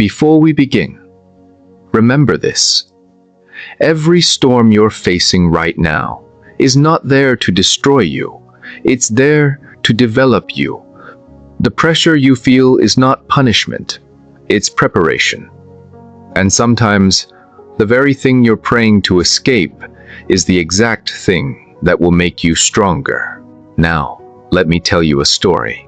Before we begin, remember this. Every storm you're facing right now is not there to destroy you. It's there to develop you. The pressure you feel is not punishment. It's preparation. And sometimes, the very thing you're praying to escape is the exact thing that will make you stronger. Now, let me tell you a story.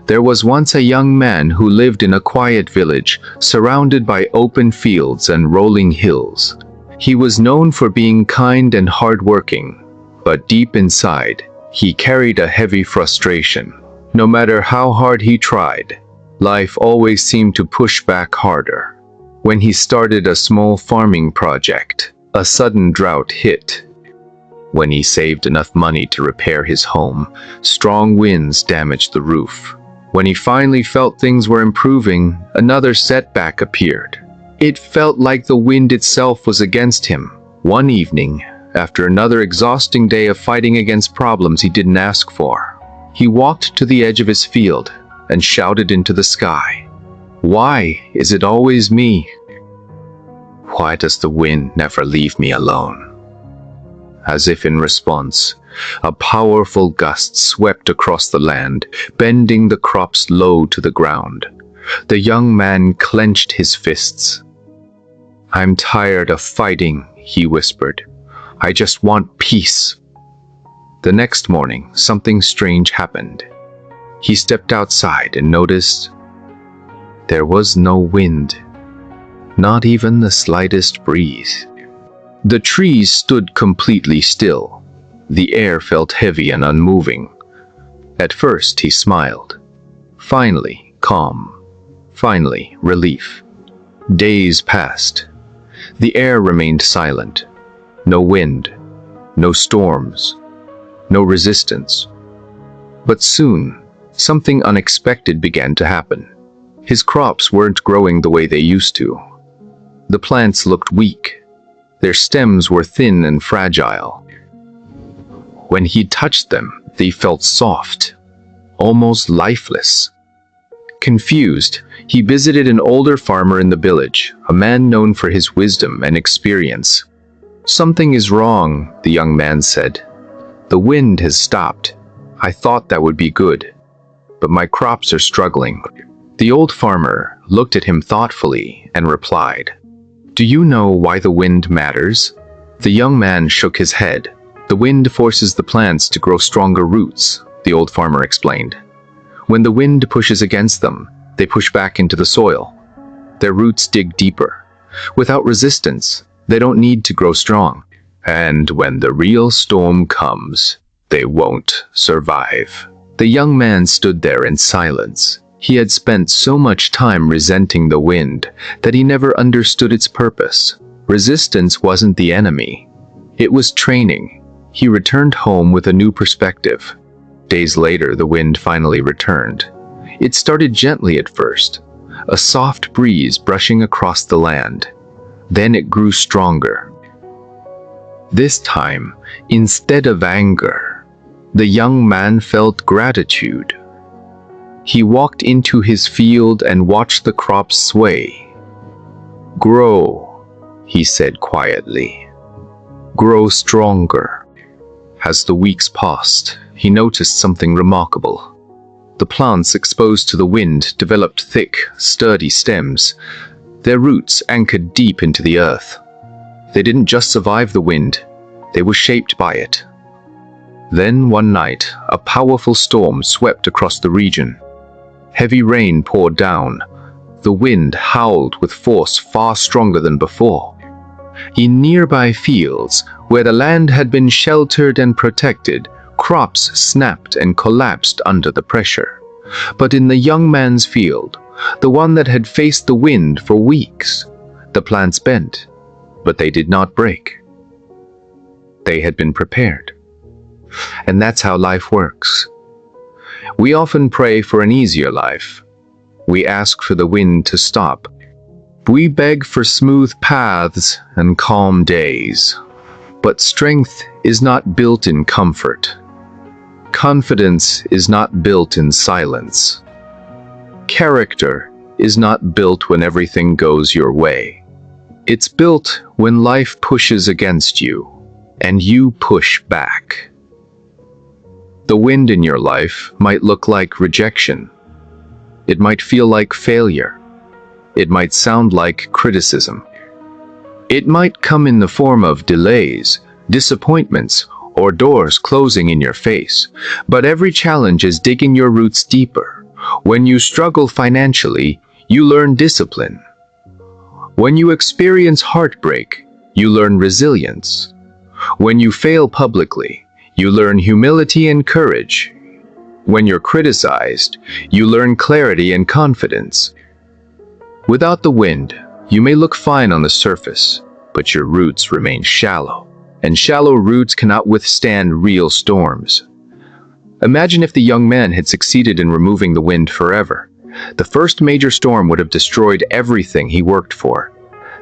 There was once a young man who lived in a quiet village, surrounded by open fields and rolling hills. He was known for being kind and hardworking, but deep inside, he carried a heavy frustration. No matter how hard he tried, life always seemed to push back harder. When he started a small farming project, a sudden drought hit. When he saved enough money to repair his home, strong winds damaged the roof. When he finally felt things were improving, another setback appeared. It felt like the wind itself was against him. One evening, after another exhausting day of fighting against problems he didn't ask for, he walked to the edge of his field and shouted into the sky, "Why is it always me? Why does the wind never leave me alone?" As if in response, a powerful gust swept across the land, bending the crops low to the ground. The young man clenched his fists. "I'm tired of fighting," he whispered. "I just want peace." The next morning, something strange happened. He stepped outside and noticed there was no wind, not even the slightest breeze. The trees stood completely still. The air felt heavy and unmoving. At first, he smiled. Finally, calm. Finally, relief. Days passed. The air remained silent. No wind, no storms, no resistance. But soon, something unexpected began to happen. His crops weren't growing the way they used to. The plants looked weak. Their stems were thin and fragile. When he touched them, they felt soft, almost lifeless. Confused, he visited an older farmer in the village, a man known for his wisdom and experience. "Something is wrong," the young man said. "The wind has stopped. I thought that would be good, but my crops are struggling." The old farmer looked at him thoughtfully and replied, "Do you know why the wind matters?" The young man shook his head. "The wind forces the plants to grow stronger roots," the old farmer explained. "When the wind pushes against them, they push back into the soil. Their roots dig deeper. Without resistance, they don't need to grow strong. And when the real storm comes, they won't survive." The young man stood there in silence. He had spent so much time resenting the wind that he never understood its purpose. Resistance wasn't the enemy. It was training. He returned home with a new perspective. Days later, the wind finally returned. It started gently at first, a soft breeze brushing across the land. Then it grew stronger. This time, instead of anger, the young man felt gratitude. He walked into his field and watched the crops sway. "Grow," he said quietly. "Grow stronger." As the weeks passed, he noticed something remarkable. The plants exposed to the wind developed thick, sturdy stems. Their roots anchored deep into the earth. They didn't just survive the wind, they were shaped by it. Then one night, a powerful storm swept across the region. Heavy rain poured down. The wind howled with force far stronger than before. In nearby fields, where the land had been sheltered and protected, crops snapped and collapsed under the pressure. But in the young man's field, the one that had faced the wind for weeks, the plants bent, but they did not break. They had been prepared. And that's how life works. We often pray for an easier life. We ask for the wind to stop. We beg for smooth paths and calm days. But strength is not built in comfort. Confidence is not built in silence. Character is not built when everything goes your way. It's built when life pushes against you, and you push back. The wind in your life might look like rejection. It might feel like failure. It might sound like criticism. It might come in the form of delays, disappointments, or doors closing in your face. But every challenge is digging your roots deeper. When you struggle financially, you learn discipline. When you experience heartbreak, you learn resilience. When you fail publicly, you learn humility and courage. When you're criticized, you learn clarity and confidence. Without the wind, you may look fine on the surface, but your roots remain shallow, and shallow roots cannot withstand real storms. Imagine if the young man had succeeded in removing the wind forever. The first major storm would have destroyed everything he worked for.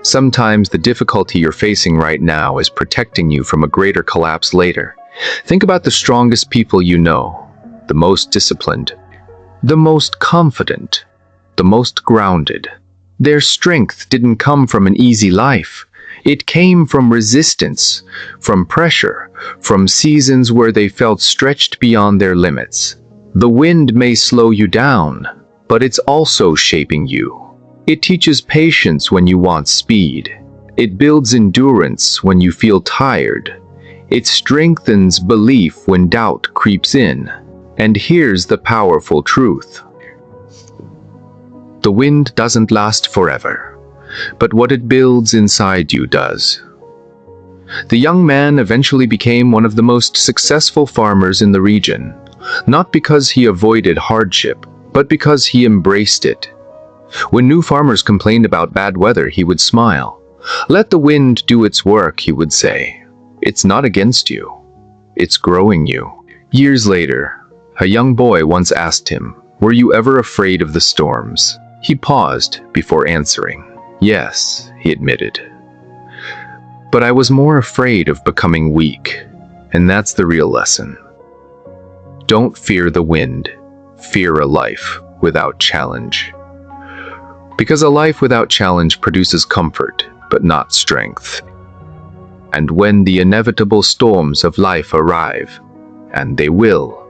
Sometimes the difficulty you're facing right now is protecting you from a greater collapse later. Think about the strongest people you know, the most disciplined, the most confident, the most grounded. Their strength didn't come from an easy life. It came from resistance, from pressure, from seasons where they felt stretched beyond their limits. The wind may slow you down, but it's also shaping you. It teaches patience when you want speed. It builds endurance when you feel tired. It strengthens belief when doubt creeps in. And here's the powerful truth. The wind doesn't last forever, but what it builds inside you does. The young man eventually became one of the most successful farmers in the region, not because he avoided hardship, but because he embraced it. When new farmers complained about bad weather, he would smile. "Let the wind do its work," he would say. "It's not against you. It's growing you." Years later, a young boy once asked him, "Were you ever afraid of the storms?" He paused before answering. "Yes," he admitted. "But I was more afraid of becoming weak." And that's the real lesson. Don't fear the wind. Fear a life without challenge. Because a life without challenge produces comfort, but not strength. And when the inevitable storms of life arrive, and they will,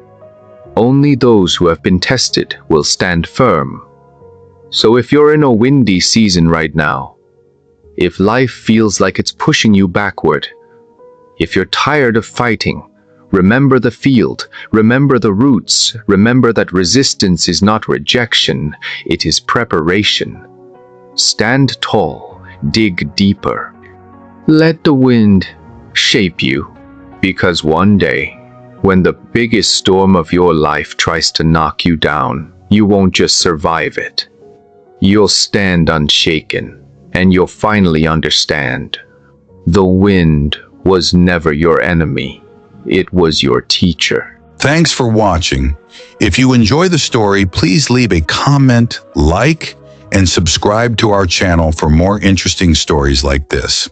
only those who have been tested will stand firm. So if you're in a windy season right now, if life feels like it's pushing you backward, if you're tired of fighting, remember the field, remember the roots, remember that resistance is not rejection, it is preparation. Stand tall, dig deeper. Let the wind shape you, because one day, when the biggest storm of your life tries to knock you down, you won't just survive it. You'll stand unshaken, and you'll finally understand. The wind was never your enemy. It was your teacher. Thanks for watching. If you enjoy the story, please leave a comment, like, and subscribe to our channel for more interesting stories like this.